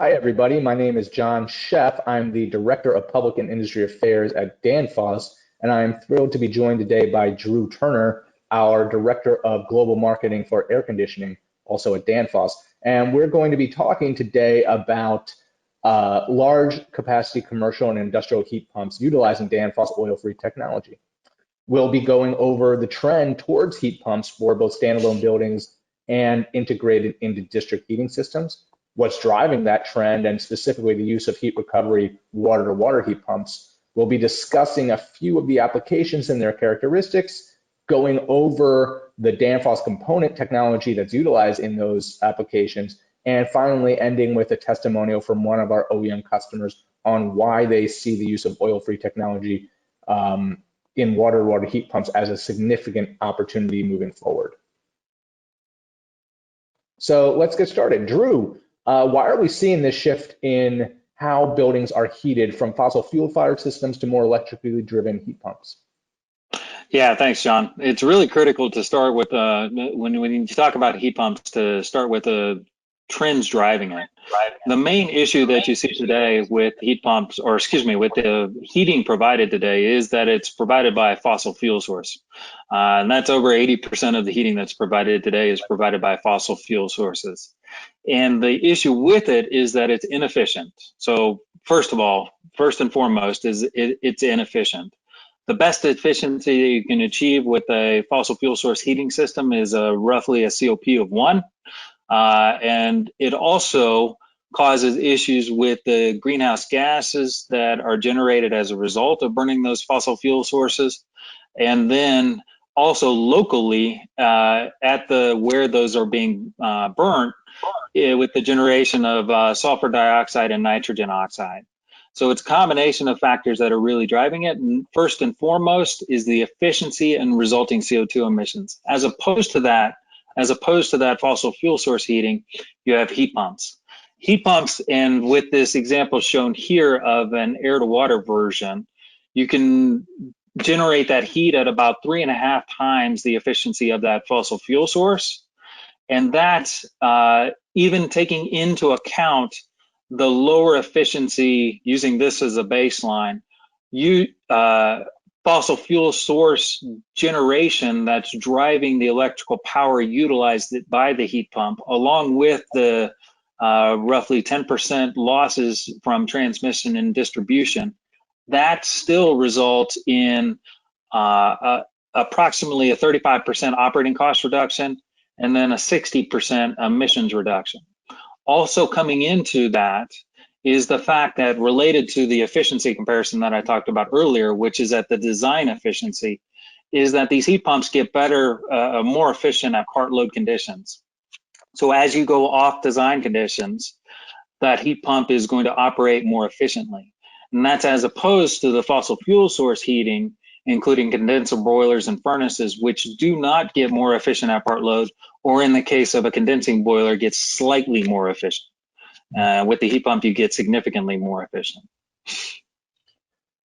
Hi, everybody. My name is John Sheff. I'm the Director of Public and Industry Affairs at Danfoss, and I'm thrilled to be joined today by Drew Turner, our Director of Global Marketing for Air Conditioning, also at Danfoss. And we're going to be talking today about large capacity commercial and industrial heat pumps utilizing Danfoss oil-free technology. We'll be going over the trend towards heat pumps for both standalone buildings and integrated into district heating systems, what's driving that trend, and specifically the use of heat recovery water-to-water heat pumps. We'll be discussing a few of the applications and their characteristics, going over the Danfoss component technology that's utilized in those applications, and finally ending with a testimonial from one of our OEM customers on why they see the use of oil-free technology in water-to-water heat pumps as a significant opportunity moving forward. So let's get started. Drew, why are we seeing this shift in how buildings are heated from fossil fuel-fired systems to more electrically driven heat pumps? Yeah, thanks, John. It's really critical to start with when you talk about heat pumps to start with the trends driving it. The main issue that you see today with heat pumps, or excuse me, with the heating provided today, is that it's provided by a fossil fuel source, and that's over 80% of the heating that's provided today is provided by fossil fuel sources. And the issue with it is that it's inefficient. So first of all, first and foremost, is it's inefficient. The best efficiency you can achieve with a fossil fuel source heating system is roughly a COP of 1. And it also causes issues with the greenhouse gases that are generated as a result of burning those fossil fuel sources. And then also locally at where those are being burnt with the generation of sulfur dioxide and nitrogen oxide. So it's a combination of factors that are really driving it. And first and foremost is the efficiency and resulting CO2 emissions. As opposed to that fossil fuel source heating, you have heat pumps. Heat pumps, and with this example shown here of an air to water version, you can generate that heat at about 3.5 times the efficiency of that fossil fuel source. And that's even taking into account the lower efficiency, using this as a baseline, fossil fuel source generation that's driving the electrical power utilized by the heat pump, along with the roughly 10% losses from transmission and distribution, that still results in approximately a 35% operating cost reduction and then a 60% emissions reduction. Also coming into that is the fact that, related to the efficiency comparison that I talked about earlier, which is at the design efficiency, is that these heat pumps get better, more efficient at part load conditions. So as you go off design conditions, that heat pump is going to operate more efficiently. And that's as opposed to the fossil fuel source heating, including condenser boilers and furnaces, which do not get more efficient at part load, or in the case of a condensing boiler, gets slightly more efficient. With the heat pump, you get significantly more efficient.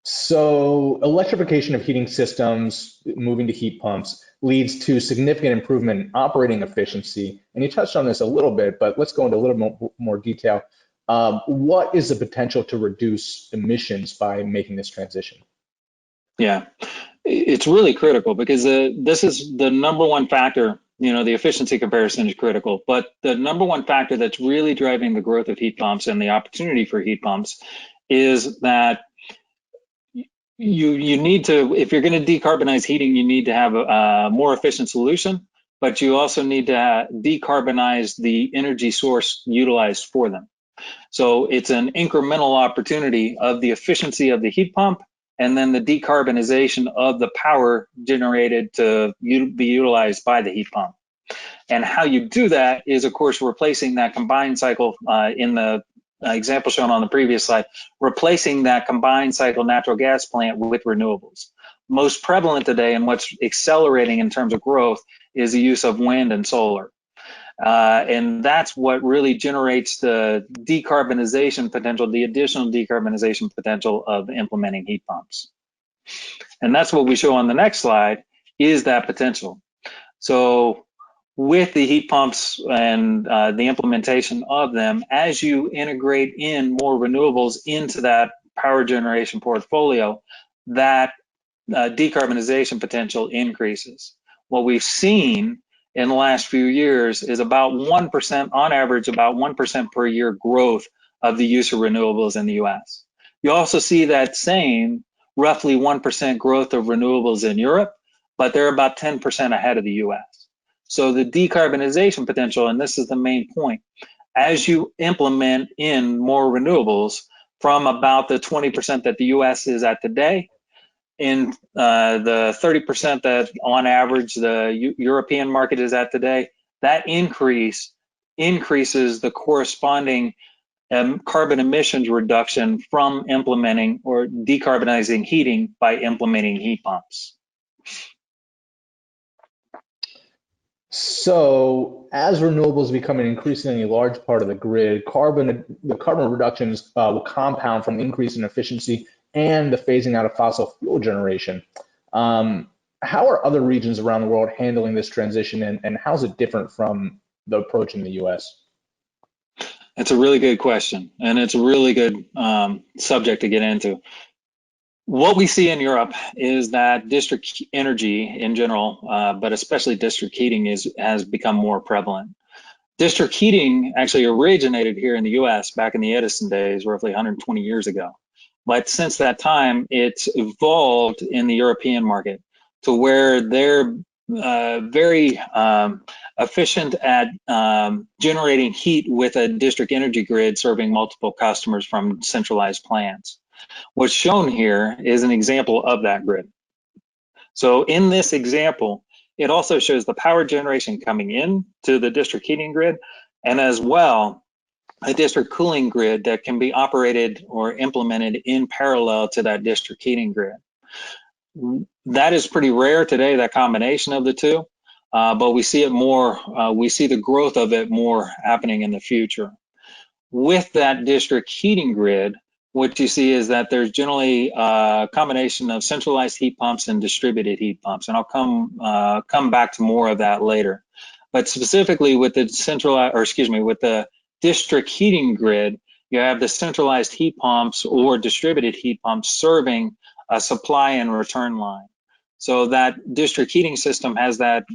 So electrification of heating systems, moving to heat pumps, leads to significant improvement in operating efficiency. And you touched on this a little bit, but let's go into a little more detail. What is the potential to reduce emissions by making this transition? Yeah, it's really critical because this is the number one factor. You know, the efficiency comparison is critical, but the number one factor that's really driving the growth of heat pumps and the opportunity for heat pumps is that you need to, if you're going to decarbonize heating, you need to have a more efficient solution, but you also need to decarbonize the energy source utilized for them. So it's an incremental opportunity of the efficiency of the heat pump and then the decarbonization of the power generated to be utilized by the heat pump. And how you do that is, of course, replacing that combined cycle in the example shown on the previous slide, replacing that combined cycle natural gas plant with renewables. Most prevalent today and what's accelerating in terms of growth is the use of wind and solar. And that's what really generates the decarbonization potential, the additional decarbonization potential of implementing heat pumps. And that's what we show on the next slide, is that potential. So with the heat pumps and the implementation of them, as you integrate in more renewables into that power generation portfolio, that decarbonization potential increases. What we've seen in the last few years is about 1%, on average, about 1% per year growth of the use of renewables in the US. You also see that same roughly 1% growth of renewables in Europe, but they're about 10% ahead of the US. So the decarbonization potential, and this is the main point, as you implement in more renewables from about the 20% that the US is at today, in the 30% that on average the European market is at today, that increases the corresponding carbon emissions reduction from implementing or decarbonizing heating by implementing heat pumps. So as renewables become an increasingly large part of the grid, the carbon reductions will compound from the increase in efficiency and the phasing out of fossil fuel generation. How are other regions around the world handling this transition, and how is it different from the approach in the US? That's a really good question, and it's a really good subject to get into. What we see in Europe is that district energy in general, but especially district heating, has become more prevalent. District heating actually originated here in the US back in the Edison days, roughly 120 years ago. But since that time, it's evolved in the European market to where they're very efficient at generating heat with a district energy grid serving multiple customers from centralized plants. What's shown here is an example of that grid. So in this example, it also shows the power generation coming in to the district heating grid, and as well, a district cooling grid that can be operated or implemented in parallel to that district heating grid. That is pretty rare today, that combination of the two, but we see it more, we see the growth of it more happening in the future. With that district heating grid, what you see is that there's generally a combination of centralized heat pumps and distributed heat pumps, and I'll come back to more of that later. But specifically with the with the district heating grid, you have the centralized heat pumps or distributed heat pumps serving a supply and return line. So that district heating system has that,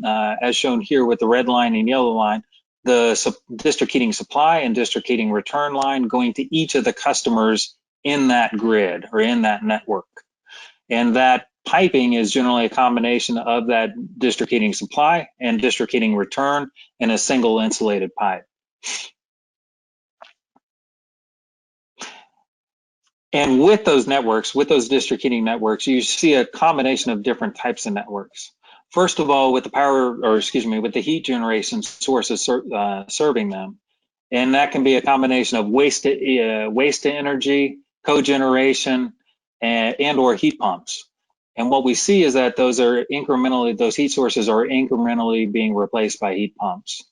as shown here with the red line and yellow line, the district heating supply and district heating return line going to each of the customers in that grid or in that network. And that piping is generally a combination of that district heating supply and district heating return in a single insulated pipe. And with those networks, with those district heating networks, you see a combination of different types of networks. First of all, with the with the heat generation sources serving them. And that can be a combination of waste to energy, cogeneration, and or heat pumps. And what we see is that those heat sources are incrementally being replaced by heat pumps.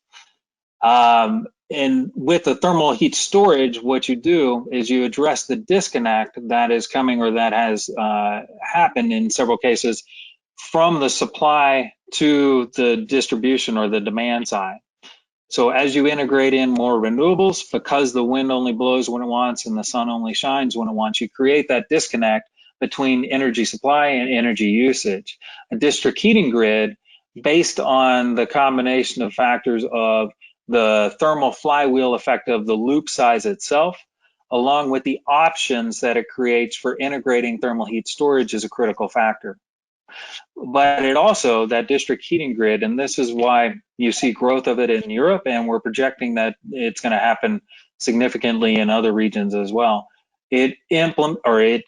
And with the thermal heat storage, what you do is you address the disconnect that is coming or that has happened in several cases from the supply to the distribution or the demand side. So as you integrate in more renewables, because the wind only blows when it wants and the sun only shines when it wants, you create that disconnect between energy supply and energy usage. A district heating grid, based on the combination of factors of the thermal flywheel effect of the loop size itself, along with the options that it creates for integrating thermal heat storage, is a critical factor. But it also, that district heating grid, and this is why you see growth of it in Europe, and we're projecting that it's going to happen significantly in other regions as well. It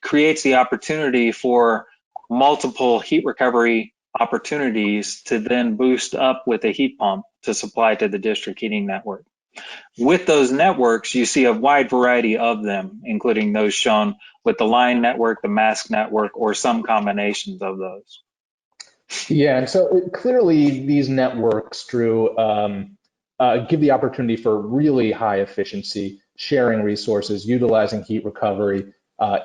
creates the opportunity for multiple heat recovery opportunities to then boost up with a heat pump to supply to the district heating network. With those networks, you see a wide variety of them, including those shown with the line network, the mask network, or some combinations of those. Yeah, and so clearly these networks, Drew, give the opportunity for really high efficiency, sharing resources, utilizing heat recovery,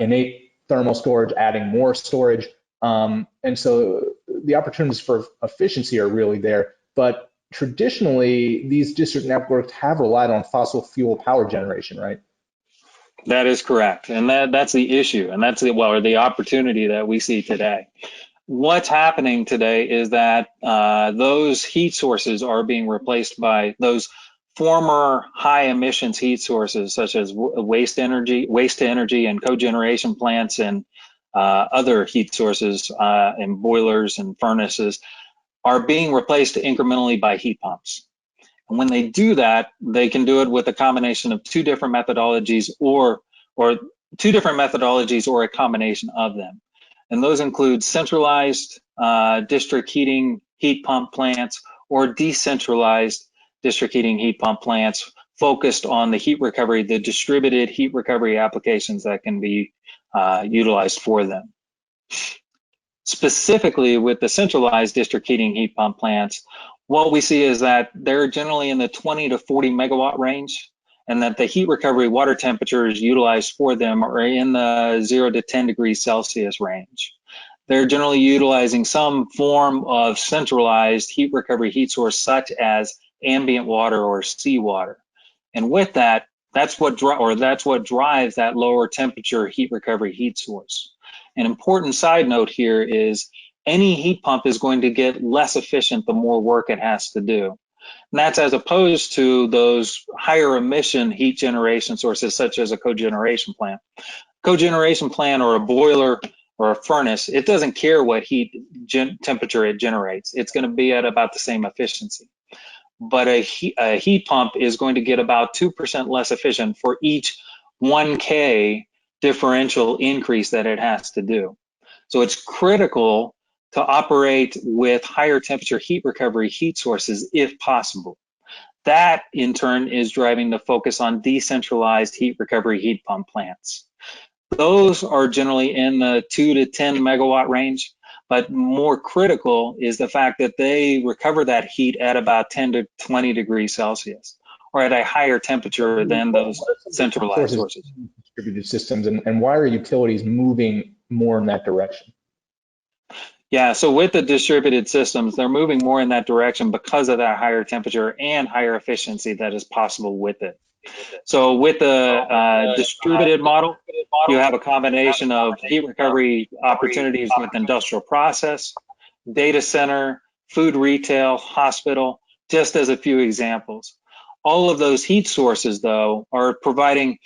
innate thermal storage, adding more storage. And so the opportunities for efficiency are really there. But traditionally, these district networks have relied on fossil fuel power generation, right? That is correct. And that's the issue. And that's the opportunity that we see today. What's happening today is that those heat sources are being replaced by those former high emissions heat sources, such as waste to energy and cogeneration plants and other heat sources and boilers and furnaces are being replaced incrementally by heat pumps. And when they do that, they can do it with a combination of two different methodologies or a combination of them. And those include centralized district heating heat pump plants or decentralized district heating heat pump plants focused on the heat recovery, the distributed heat recovery applications that can be utilized for them. Specifically with the centralized district heating heat pump plants, what we see is that they're generally in the 20 to 40 megawatt range, and that the heat recovery water temperatures utilized for them are in the 0 to 10 degrees Celsius range. They're generally utilizing some form of centralized heat recovery heat source, such as ambient water or seawater. And with that, that's what drives that lower temperature heat recovery heat source. An important side note here is any heat pump is going to get less efficient the more work it has to do. And that's as opposed to those higher emission heat generation sources, such as a cogeneration plant. Cogeneration plant or a boiler or a furnace, it doesn't care what temperature it generates. It's going to be at about the same efficiency. But a heat pump is going to get about 2% less efficient for each 1K differential increase that it has to do. So it's critical to operate with higher temperature heat recovery heat sources if possible. That in turn is driving the focus on decentralized heat recovery heat pump plants. Those are generally in the 2 to 10 megawatt range, but more critical is the fact that they recover that heat at about 10 to 20 degrees Celsius, or at a higher temperature than those centralized sources. Distributed systems, and why are utilities moving more in that direction? Yeah, so with the distributed systems, they're moving more in that direction because of that higher temperature and higher efficiency that is possible with it. So with the distributed model, you have a combination of heat recovery opportunities with industrial process, data center, food retail, hospital, just as a few examples. All of those heat sources, though, are providing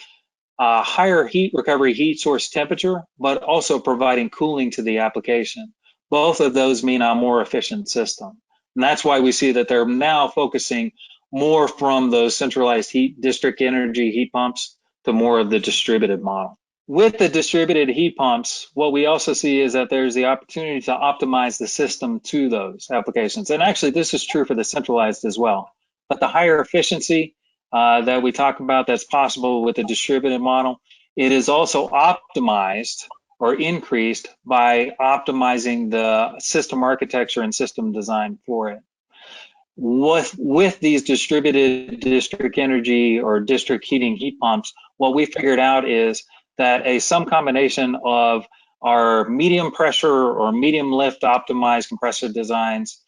higher heat recovery heat source temperature, but also providing cooling to the application. Both of those mean a more efficient system. And that's why we see that they're now focusing more from those centralized district energy heat pumps to more of the distributed model. With the distributed heat pumps, what we also see is that there's the opportunity to optimize the system to those applications. And actually, this is true for the centralized as well. But the higher efficiency that we talk about that's possible with the distributed model, it is also optimized or increased by optimizing the system architecture and system design for it. With these distributed district energy or district heating heat pumps, what we figured out is that some combination of our medium pressure or medium lift optimized compressor designs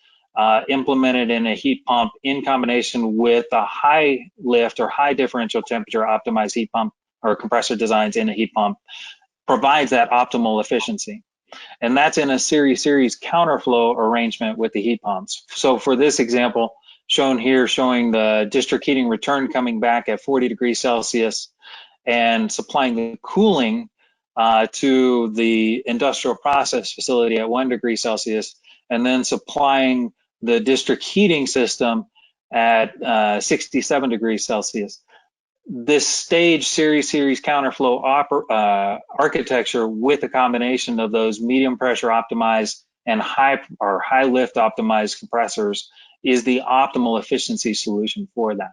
implemented in a heat pump in combination with a high lift or high differential temperature optimized heat pump or compressor designs in a heat pump provides that optimal efficiency. And that's in a series counterflow arrangement with the heat pumps. So for this example, shown here, showing the district heating return coming back at 40 degrees Celsius and supplying the cooling to the industrial process facility at 1 degree Celsius, and then supplying the district heating system at 67 degrees Celsius. This stage series counterflow architecture with a combination of those medium pressure optimized and high lift optimized compressors is the optimal efficiency solution for that.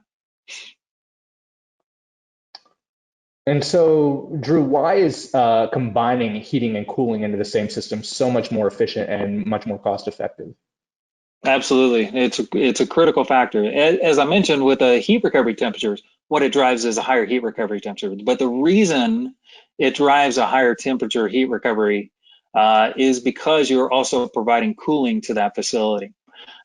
And so, Drew, why is combining heating and cooling into the same system so much more efficient and much more cost effective? Absolutely, it's a critical factor. As I mentioned, with the heat recovery temperatures, what it drives is a higher heat recovery temperature. But the reason it drives a higher temperature heat recovery is because you're also providing cooling to that facility.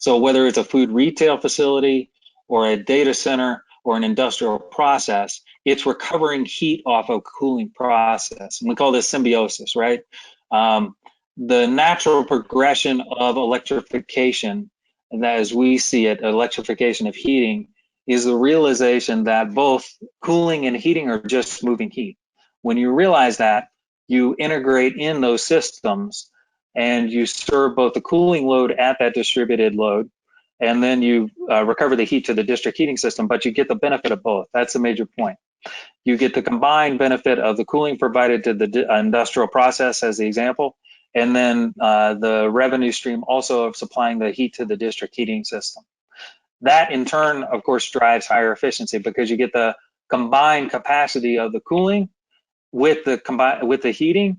So whether it's a food retail facility or a data center or an industrial process, it's recovering heat off a cooling process. And we call this symbiosis, right? The natural progression of electrification, and as we see it, electrification of heating, is the realization that both cooling and heating are just moving heat. When you realize that, you integrate in those systems and you serve both the cooling load at that distributed load, and then you recover the heat to the district heating system, but you get the benefit of both. That's a major point. You get the combined benefit of the cooling provided to the industrial process, as the example, and then the revenue stream also of supplying the heat to the district heating system. That in turn, of course, drives higher efficiency because you get the combined capacity of the cooling with the heating,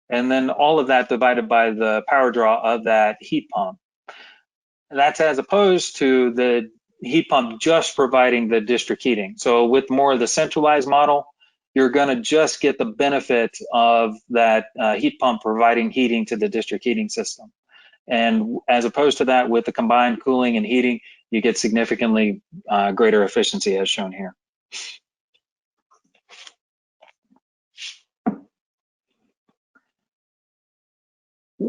and then all of that divided by the power draw of that heat pump. That's as opposed to the heat pump just providing the district heating. So with more of the centralized model, you're going to just get the benefit of that heat pump providing heating to the district heating system. And as opposed to that, with the combined cooling and heating, you get significantly greater efficiency as shown here.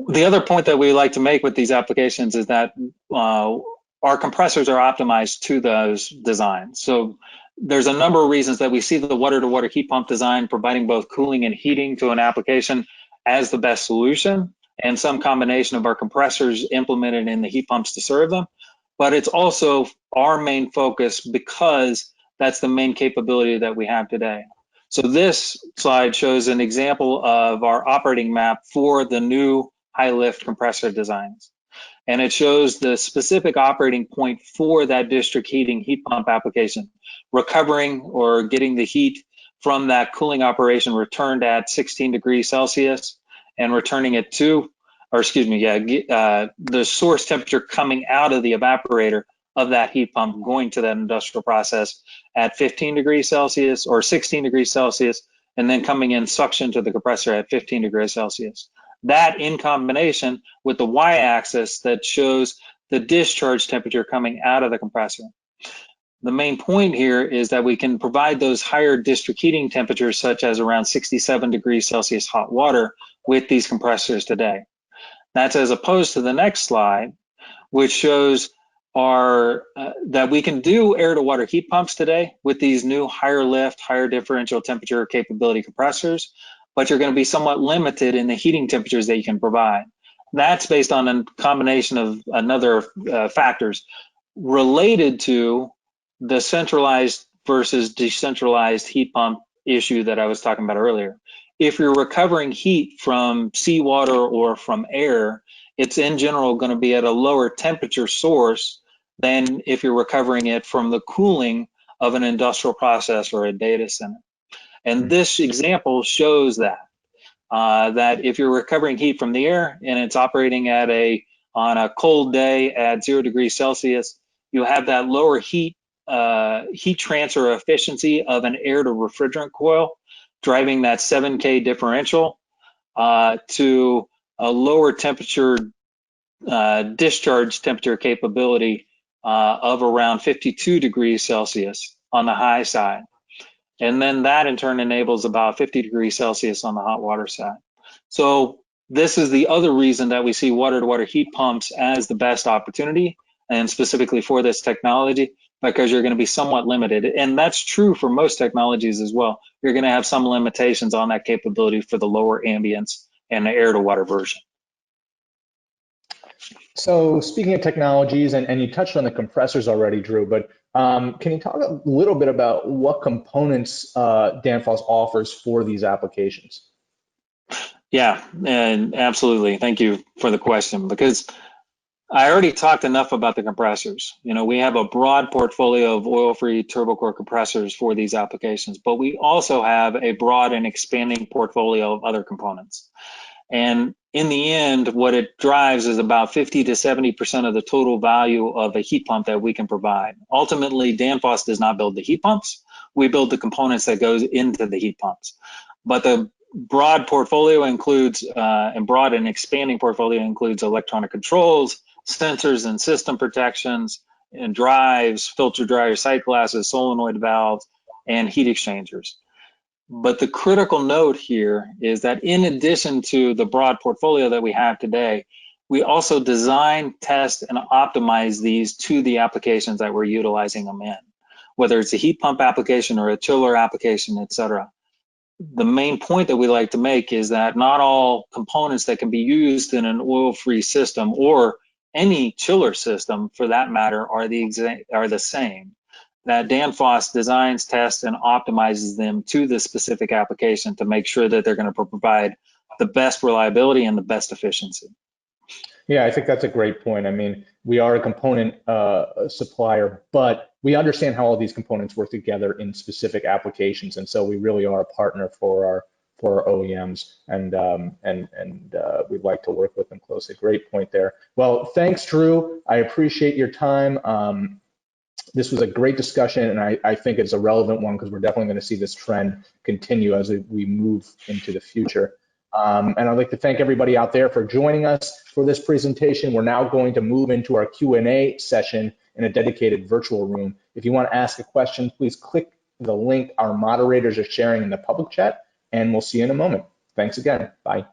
The other point that we like to make with these applications is that our compressors are optimized to those designs. So there's a number of reasons that we see the water-to-water heat pump design providing both cooling and heating to an application as the best solution, and some combination of our compressors implemented in the heat pumps to serve them. But it's also our main focus because that's the main capability that we have today. So this slide shows an example of our operating map for the new high lift compressor designs. And it shows the specific operating point for that district heating heat pump application, recovering or getting the heat from that cooling operation returned at 16 degrees Celsius and returning it to, the source temperature coming out of the evaporator of that heat pump going to that industrial process at 15 degrees Celsius or 16 degrees Celsius, and then coming in suction to the compressor at 15 degrees Celsius. That in combination with the y-axis that shows the discharge temperature coming out of the compressor. The main point here is that we can provide those higher district heating temperatures, such as around 67 degrees Celsius hot water, with these compressors today. That's as opposed to the next slide, which shows that we can do air-to-water heat pumps today with these new higher lift, higher differential temperature capability compressors, but you're going to be somewhat limited in the heating temperatures that you can provide. That's based on a combination of another factors related to the centralized versus decentralized heat pump issue that I was talking about earlier. If you're recovering heat from seawater or from air, it's in general going to be at a lower temperature source than if you're recovering it from the cooling of an industrial process or a data center. And this example shows that if you're recovering heat from the air and it's operating at on a cold day at 0 degrees Celsius, you have that lower heat transfer efficiency of an air to refrigerant coil, driving that 7K differential to a lower temperature discharge temperature capability of around 52 degrees Celsius on the high side. And then that in turn enables about 50 degrees Celsius on the hot water side. So this is the other reason that we see water-to-water heat pumps as the best opportunity, and specifically for this technology, because you're going to be somewhat limited. And that's true for most technologies as well. You're going to have some limitations on that capability for the lower ambience and the air-to-water version. So speaking of technologies, and you touched on the compressors already, Drew, but can you talk a little bit about what components Danfoss offers for these applications? Yeah, and absolutely. Thank you for the question, because I already talked enough about the compressors. You know, we have a broad portfolio of oil-free turbocore compressors for these applications, but we also have a broad and expanding portfolio of other components. And in the end, what it drives is about 50 to 70% of the total value of a heat pump that we can provide. Ultimately, Danfoss does not build the heat pumps. We build the components that goes into the heat pumps. But the broad portfolio includes, and broad and expanding portfolio includes electronic controls, sensors and system protections, and drives, filter dryers, sight glasses, solenoid valves, and heat exchangers. But the critical note here is that in addition to the broad portfolio that we have today, we also design, test, and optimize these to the applications that we're utilizing them in, whether it's a heat pump application or a chiller application, et cetera. The main point that we like to make is that not all components that can be used in an oil-free system or any chiller system for that matter are the same. That Danfoss designs, tests, and optimizes them to the specific application to make sure that they're going to provide the best reliability and the best efficiency. Yeah, I think that's a great point. I mean, we are a component supplier, but we understand how all these components work together in specific applications, and so we really are a partner for our OEMs, and we'd like to work with them closely. Great point there. Well, thanks, Drew. I appreciate your time. This was a great discussion, and I think it's a relevant one because we're definitely going to see this trend continue as we move into the future. And I'd like to thank everybody out there for joining us for this presentation. We're now going to move into our Q&A session in a dedicated virtual room. If you want to ask a question, please click the link our moderators are sharing in the public chat, and we'll see you in a moment. Thanks again. Bye.